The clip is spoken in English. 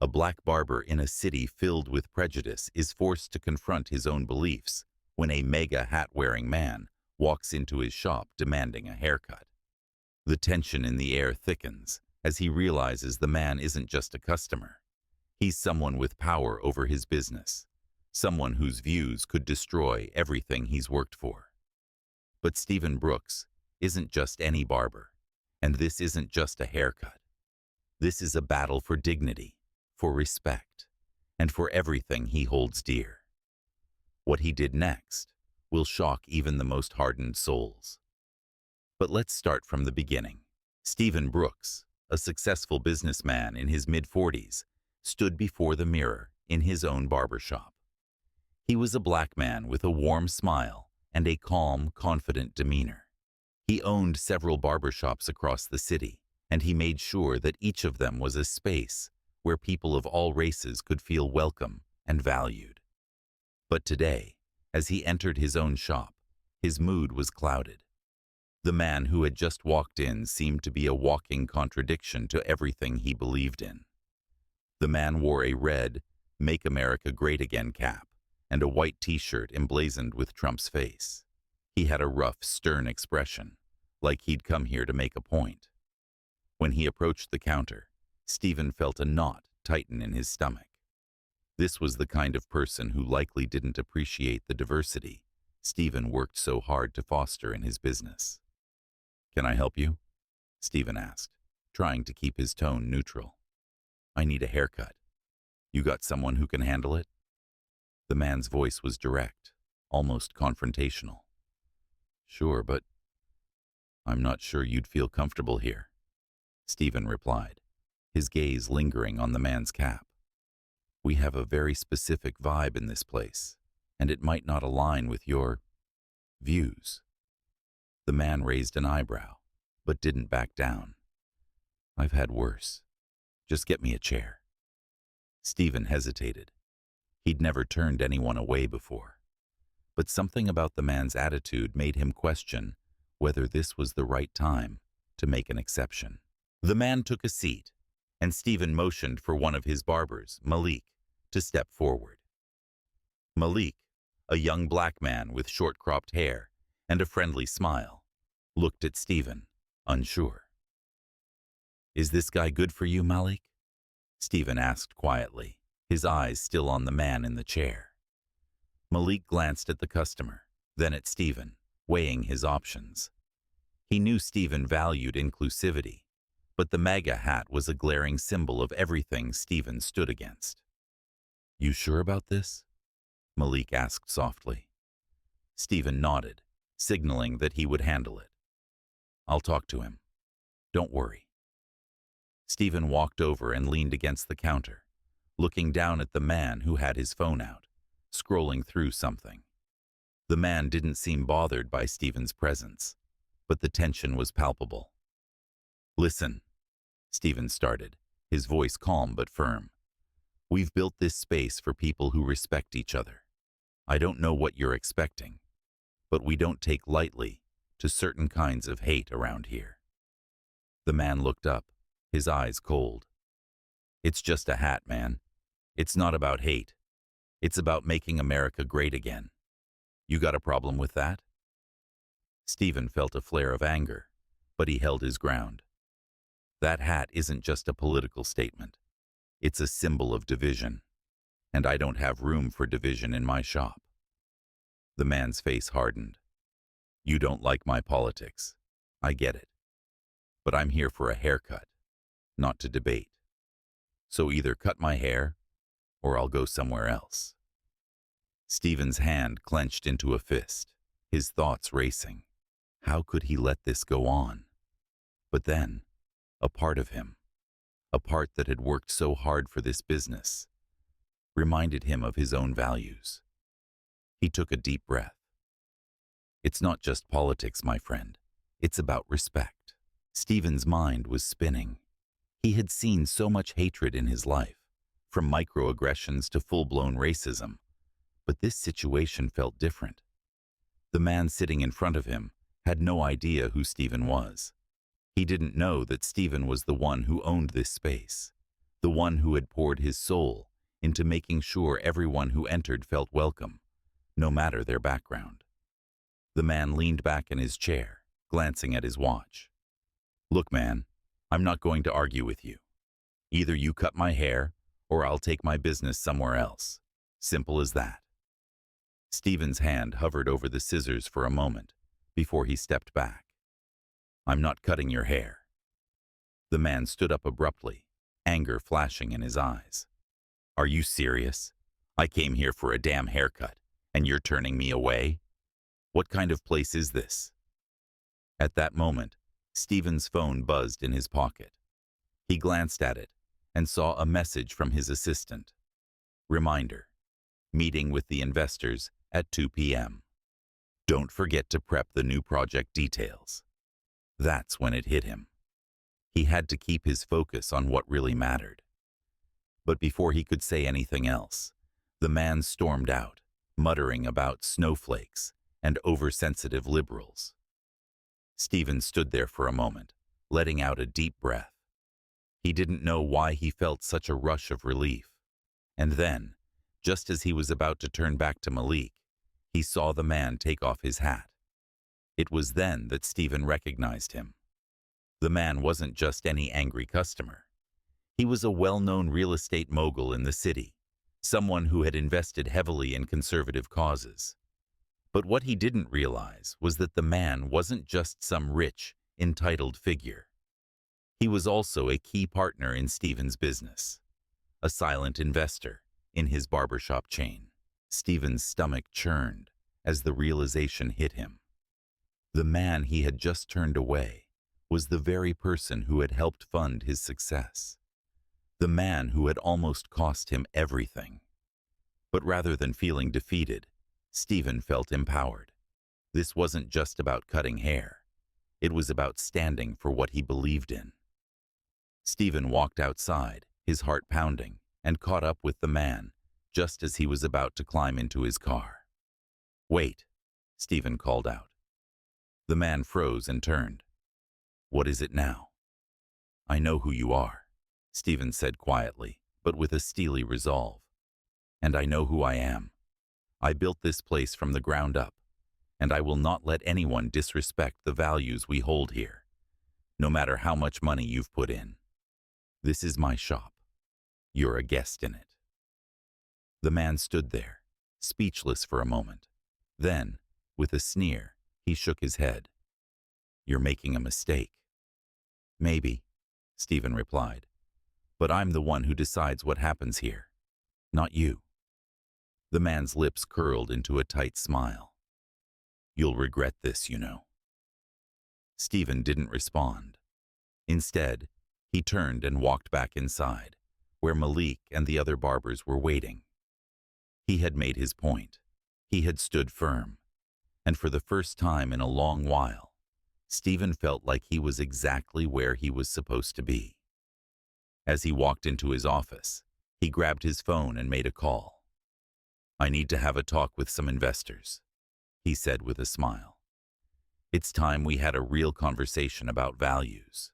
A black barber in a city filled with prejudice is forced to confront his own beliefs when a MAGA-hat-wearing man walks into his shop demanding a haircut. The tension in the air thickens as he realizes the man isn't just a customer. He's someone with power over his business, someone whose views could destroy everything he's worked for. But Stephen Brooks isn't just any barber, and this isn't just a haircut. This is a battle for dignity, for respect, and for everything he holds dear. What he did next will shock even the most hardened souls. But let's start from the beginning. Stephen Brooks, a successful businessman in his mid-40s, stood before the mirror in his own barbershop. He was a black man with a warm smile and a calm, confident demeanor. He owned several barbershops across the city, and he made sure that each of them was a space where people of all races could feel welcome and valued. But today, as he entered his own shop, his mood was clouded. The man who had just walked in seemed to be a walking contradiction to everything he believed in. The man wore a red, "Make America Great Again" cap and a white t-shirt emblazoned with Trump's face. He had a rough, stern expression, like he'd come here to make a point. When he approached the counter, Stephen felt a knot tighten in his stomach. This was the kind of person who likely didn't appreciate the diversity Stephen worked so hard to foster in his business. "Can I help you?" Stephen asked, trying to keep his tone neutral. "I need a haircut. You got someone who can handle it?" The man's voice was direct, almost confrontational. "Sure, but I'm not sure you'd feel comfortable here," Stephen replied, his gaze lingering on the man's cap. "We have a very specific vibe in this place, and it might not align with your views." The man raised an eyebrow, but didn't back down. "I've had worse. Just get me a chair." Stephen hesitated. He'd never turned anyone away before. But something about the man's attitude made him question whether this was the right time to make an exception. The man took a seat, and Stephen motioned for one of his barbers, Malik, to step forward. Malik, a young black man with short-cropped hair and a friendly smile, looked at Stephen, unsure. "Is this guy good for you, Malik?" Stephen asked quietly, his eyes still on the man in the chair. Malik glanced at the customer, then at Stephen, weighing his options. He knew Stephen valued inclusivity, but the MAGA hat was a glaring symbol of everything Stephen stood against. "You sure about this?" Malik asked softly. Stephen nodded, signaling that he would handle it. "I'll talk to him. Don't worry." Stephen walked over and leaned against the counter, looking down at the man who had his phone out, scrolling through something. The man didn't seem bothered by Stephen's presence, but the tension was palpable. "Listen," Stephen started, his voice calm but firm. "We've built this space for people who respect each other. I don't know what you're expecting, but we don't take lightly to certain kinds of hate around here." The man looked up, his eyes cold. "It's just a hat, man. It's not about hate. It's about making America great again. You got a problem with that?" Stephen felt a flare of anger, but he held his ground. "That hat isn't just a political statement. It's a symbol of division, and I don't have room for division in my shop." The man's face hardened. "You don't like my politics. I get it. But I'm here for a haircut, not to debate. So either cut my hair, or I'll go somewhere else." Stephen's hand clenched into a fist, his thoughts racing. How could he let this go on? But then, a part of him, a part that had worked so hard for this business, reminded him of his own values. He took a deep breath. "It's not just politics, my friend. It's about respect." Stephen's mind was spinning. He had seen so much hatred in his life, from microaggressions to full-blown racism, but this situation felt different. The man sitting in front of him had no idea who Stephen was. He didn't know that Stephen was the one who owned this space, the one who had poured his soul into making sure everyone who entered felt welcome, no matter their background. The man leaned back in his chair, glancing at his watch. "Look, man, I'm not going to argue with you. Either you cut my hair, or I'll take my business somewhere else. Simple as that." Stephen's hand hovered over the scissors for a moment before he stepped back. "I'm not cutting your hair." The man stood up abruptly, anger flashing in his eyes. "Are you serious? I came here for a damn haircut, and you're turning me away? What kind of place is this?" At that moment, Stephen's phone buzzed in his pocket. He glanced at it and saw a message from his assistant. Reminder: meeting with the investors at 2 p.m. Don't forget to prep the new project details. That's when it hit him. He had to keep his focus on what really mattered. But before he could say anything else, the man stormed out, muttering about snowflakes and oversensitive liberals. Stephen stood there for a moment, letting out a deep breath. He didn't know why he felt such a rush of relief. And then, just as he was about to turn back to Malik, he saw the man take off his hat. It was then that Stephen recognized him. The man wasn't just any angry customer. He was a well-known real estate mogul in the city, someone who had invested heavily in conservative causes. But what he didn't realize was that the man wasn't just some rich, entitled figure. He was also a key partner in Stephen's business, a silent investor in his barbershop chain. Stephen's stomach churned as the realization hit him. The man he had just turned away was the very person who had helped fund his success. The man who had almost cost him everything. But rather than feeling defeated, Stephen felt empowered. This wasn't just about cutting hair. It was about standing for what he believed in. Stephen walked outside, his heart pounding, and caught up with the man just as he was about to climb into his car. "Wait," Stephen called out. The man froze and turned. "What is it now?" "I know who you are," Stephen said quietly, but with a steely resolve. "And I know who I am. I built this place from the ground up, and I will not let anyone disrespect the values we hold here, no matter how much money you've put in. This is my shop. You're a guest in it." The man stood there, speechless for a moment. Then, with a sneer, he shook his head. "You're making a mistake." "Maybe," Stephen replied, "but I'm the one who decides what happens here, not you." The man's lips curled into a tight smile. "You'll regret this, you know." Stephen didn't respond. Instead, he turned and walked back inside, where Malik and the other barbers were waiting. He had made his point. He had stood firm. And for the first time in a long while, Stephen felt like he was exactly where he was supposed to be. As he walked into his office, he grabbed his phone and made a call. "I need to have a talk with some investors," he said with a smile. "It's time we had a real conversation about values."